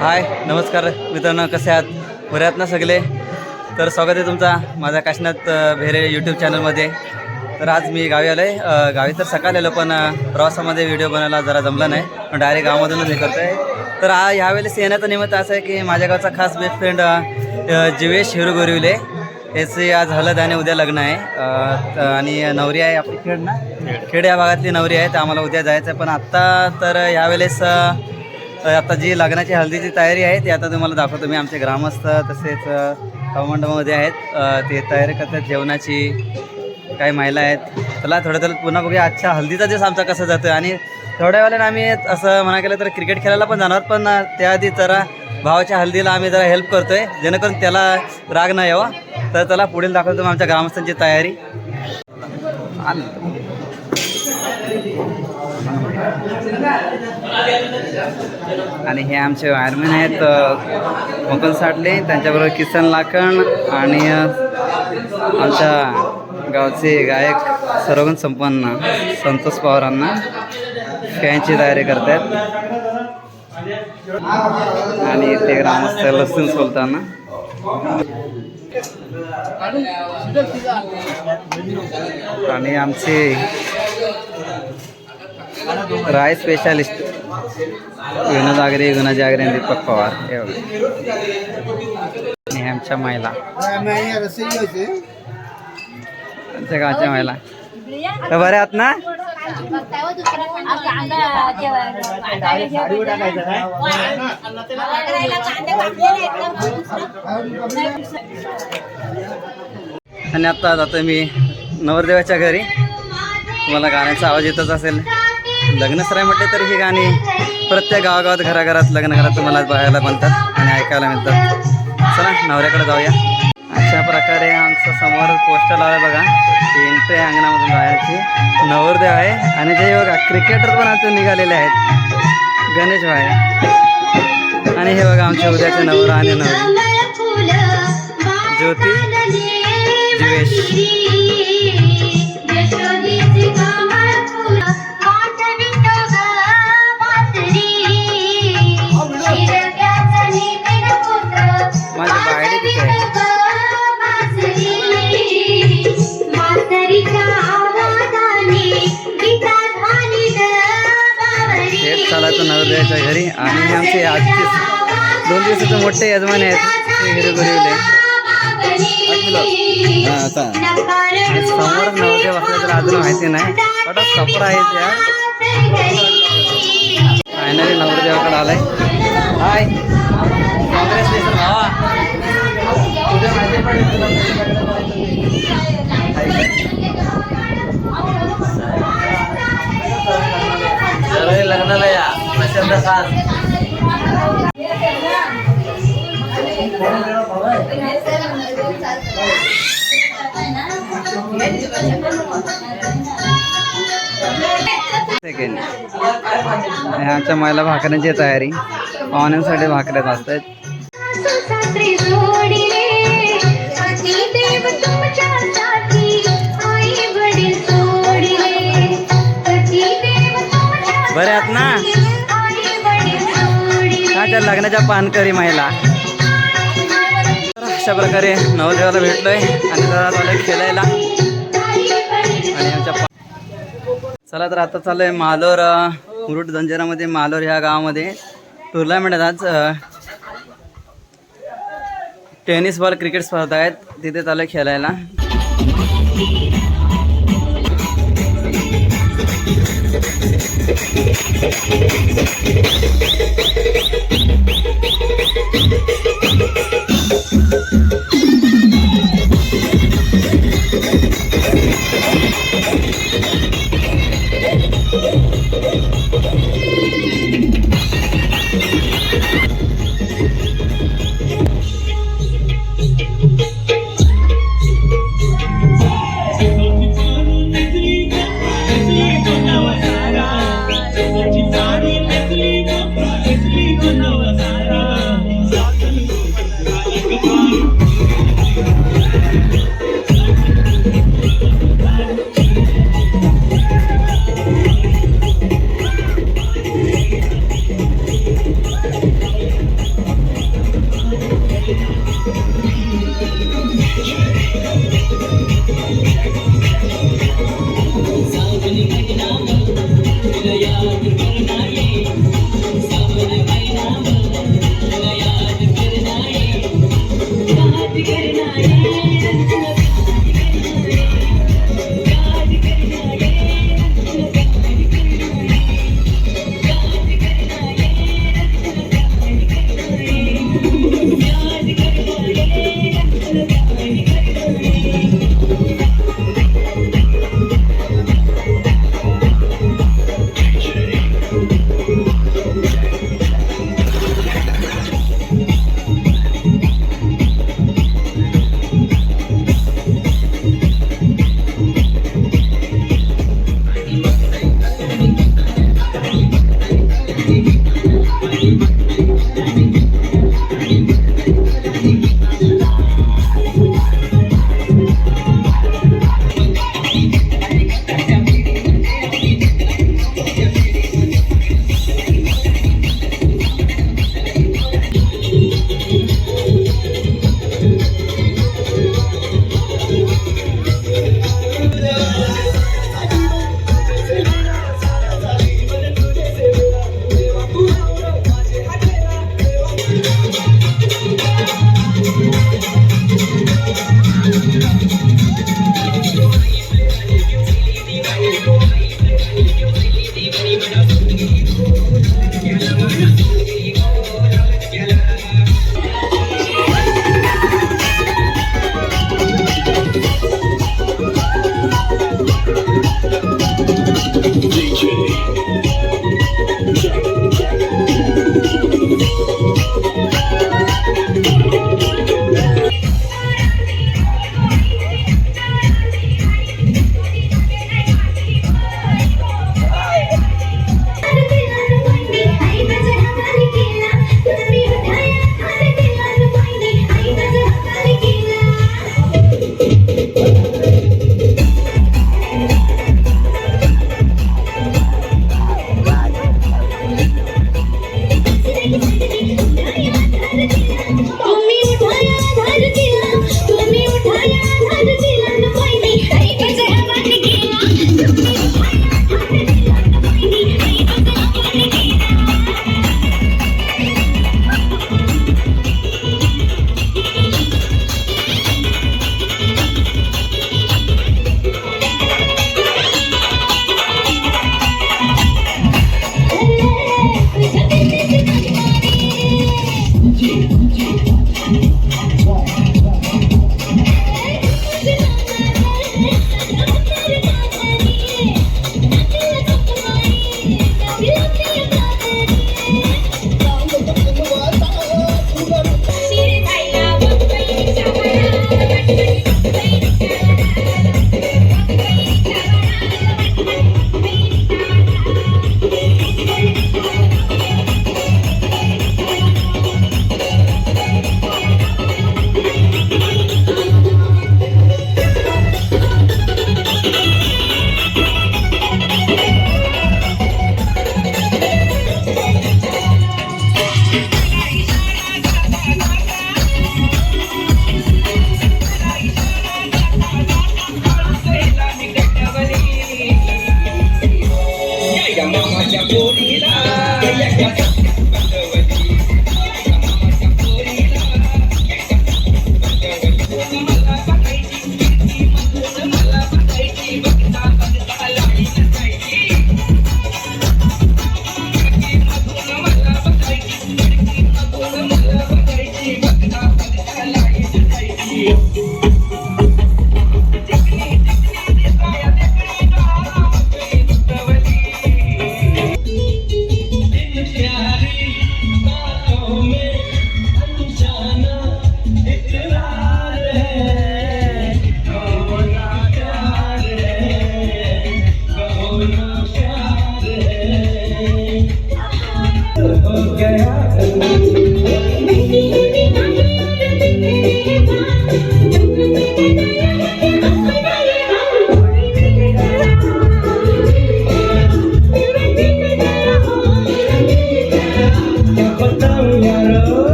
हाय नमस्कार मित्रांनो, कसे आहात? बरे आहात ना सगळे? तर स्वागत आहे तुमचा माझ्या काशीनाथ भेरे यूट्यूब चॅनलमध्ये. तर आज मी गावी आलो आहे. गावी तर सकाळी आलो, पण प्रवासामध्ये व्हिडिओ बनायला जरा जमला नाही, पण डायरेक्ट गावामधूनच हे करतो आहे. तर ह्यावेळेस येण्याचं निमित्त असं आहे की माझ्या गावचा खास बेस्ट फ्रेंड जीवेश हिरू गोरिवले याचे आज हळद आणि उद्या लग्न आहे. आणि नवरी आहे आपली खेड ना, खेड या भागातली नवरी आहे. तर आम्हाला उद्या जायचं आहे. पण आत्ता तर यावेळेस आता जी लग्नाची हळदीची तयारी आहे ती आता तुम्हाला दाखवतो मी. आमचे ग्रामस्थ तसेच हवामंडपामध्ये आहेत, ते तयारी करतात जेवणाची. काही महिला आहेत. चला थोडं पुन्हा बघूया आजच्या हल्दीचा दिवस आमचा कसा जातो. आणि थोड्या वेळाने आम्ही असं म्हणा केलं तर क्रिकेट खेळायला पण जाणार, पण त्याआधी जरा भावाच्या हल्दीला आम्ही जरा हेल्प करतो आहे, जेणेकरून त्याला राग नाही यावा. तर त्याला पुढील दाखवतो आमच्या ग्रामस्थांची तयारी. आणि हे आमचे वायरमॅन आहेत मुकुंद साठले, त्यांच्याबरोबर किसन लाखण आणि आमच्या गावचे गायक सर्वगुण संपन्न संतोष पवारांना खेळायची तयारी करतात. आणि ते ग्रामस्थ लसूण सोलताना आणि आमचे राय स्पेशालिस्ट विनोद आगरे, गुणाजी आगरे आणि दीपक पवार हे आमच्या महिला, आमच्या गावच्या महिला. तर बरे आहात ना? आणि आता जातो मी नवरदेवाच्या घरी. तुम्हाला गाण्याचा आवाज येतच असेल. लग्नसराई म्हटले तर ही गाणी प्रत्येक गावागावात घराघरात लग्न घरात तुम्हाला पाहायला बनतात आणि ऐकायला मिळतात. चला नवऱ्याकडे जाऊया. अशा प्रकारे आमचं समोर पोस्टर लावलं बघा, एंट्री अंगणामधून जायची. नवरदेव आहे आणि ते बघा क्रिकेटर पण आमचे निघालेले आहेत, गणेश भाई. आणि हे बघा आमचे उद्याचे नवरा आणि नवरी ज्योती जीवेश. माझे बाहेर तिथे आहे. चालायचं नवरदेवाच्या घरी. आणि आमचे आजचे 2 दिवसाचे मोठे यजमान आहेत ते हिरू गोरिवले. समोर नवरदेव असल्या तर अजून माहिती नाही, पण सफर आहे त्या. फायनली नवरदेवाकडे आलाय. हाय कॉंग्रॅच्युलेशन भावा. लग्नाला या प्रचंड खास. आमच्या महिला भाकऱ्यांची तयारी, पाहुण्यांसाठी भाकऱ्या असतात. बरे आहात ना? त्या लग्नाच्या पानकरी महिला. अशा प्रकारे नवदेवाला भेटलोय आणि जरा चालू खेळायला. आणि आमच्या चला तर आता चालू मालोर मुरुड जंजिरामध्ये. मालोर ह्या गावामध्ये टुर्नामेंट आहेत आज. टेनिस बॉल क्रिकेट स्पर्धा आहेत, तिथे चालू खेळायला.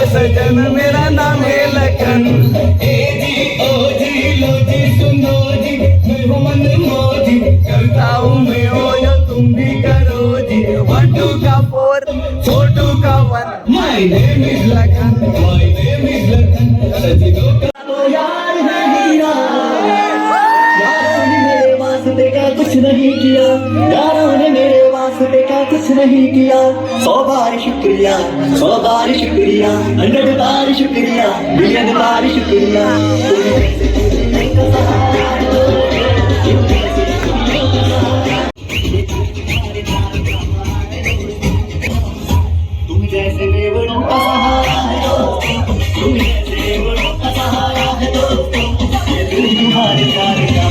सजन मेरा नाम है लखन। करता हूँ मैं हो जो तुम भी करो जी। 1 2 का 4 4 2 का 1 my name is Lakhan, my name is Lakhan. सजनों का तो यार है हीरा, यारों ने मेरे वास्ते का कुछ नहीं किया, यारों ने मेरे वास्ते का कुछ नहीं किया। 100 बार शुक्रिया, 100 बार शुक्रिया, 100 बार शुक्रिया, मिलियन बार शुक्रिया। तुम जैसे देवरों का सहारा है दोस्तों, तुम जैसे देवरों का सहारा है दोस्तों, ये दिल तुम्हारे प्यार का।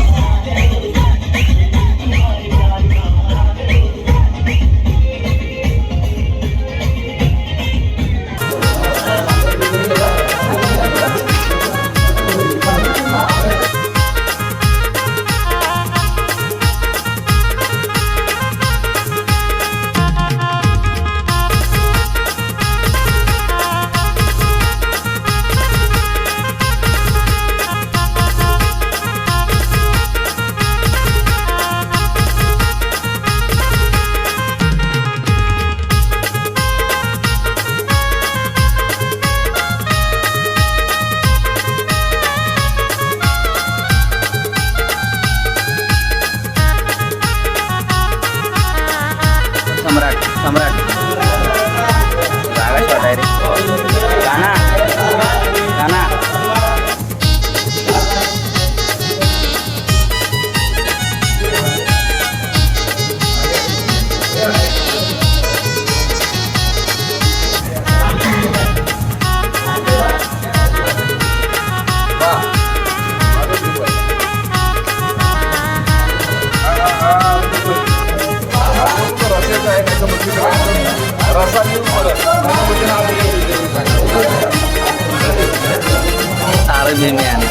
मी आणि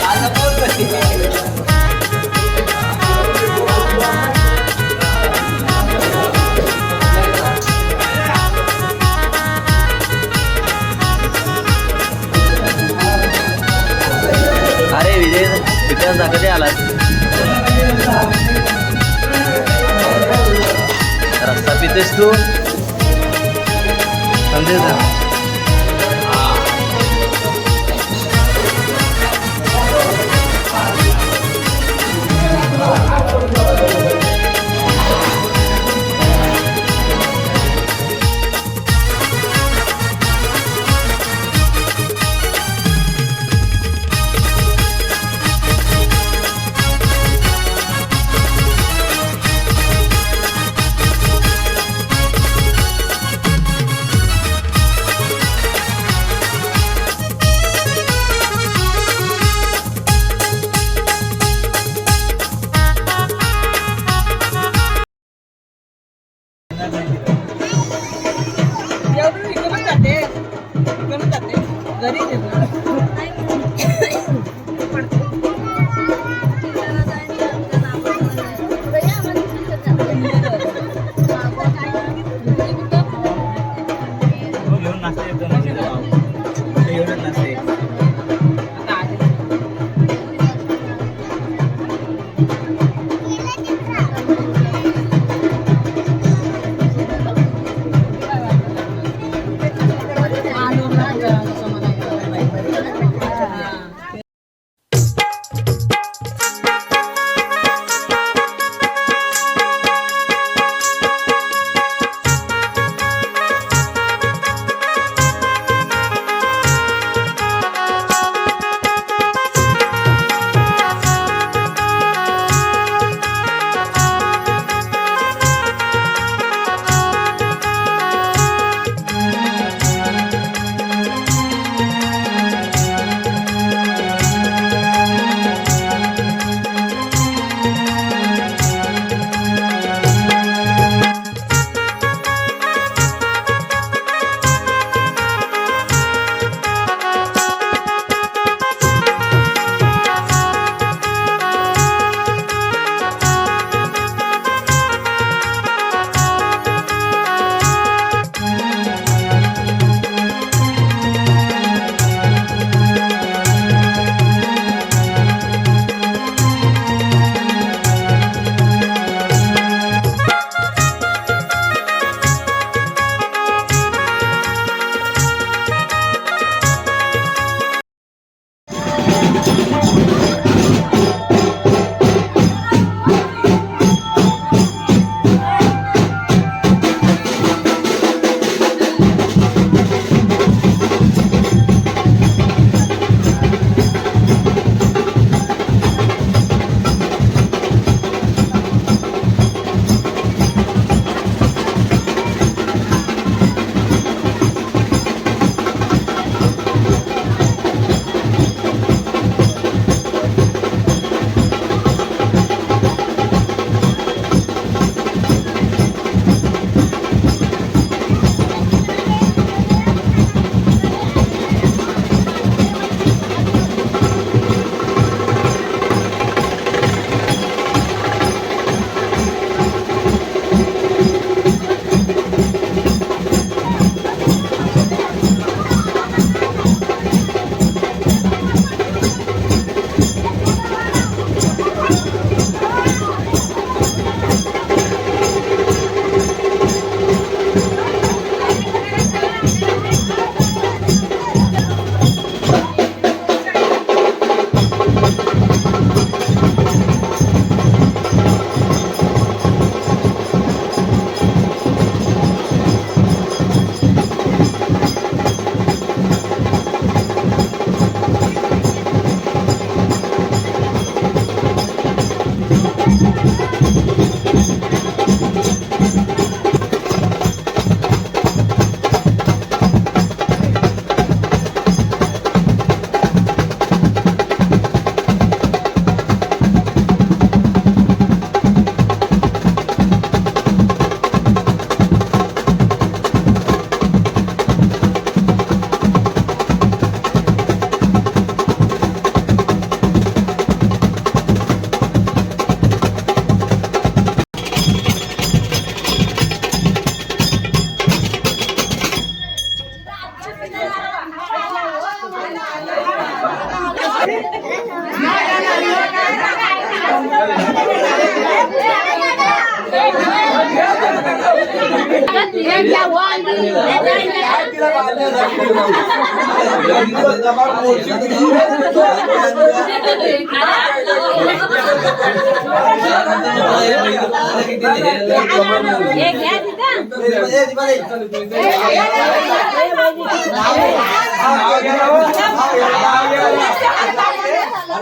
अरे विजय विकास कधी आलात रस्ता पितेस तू समजेल ना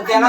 त्याला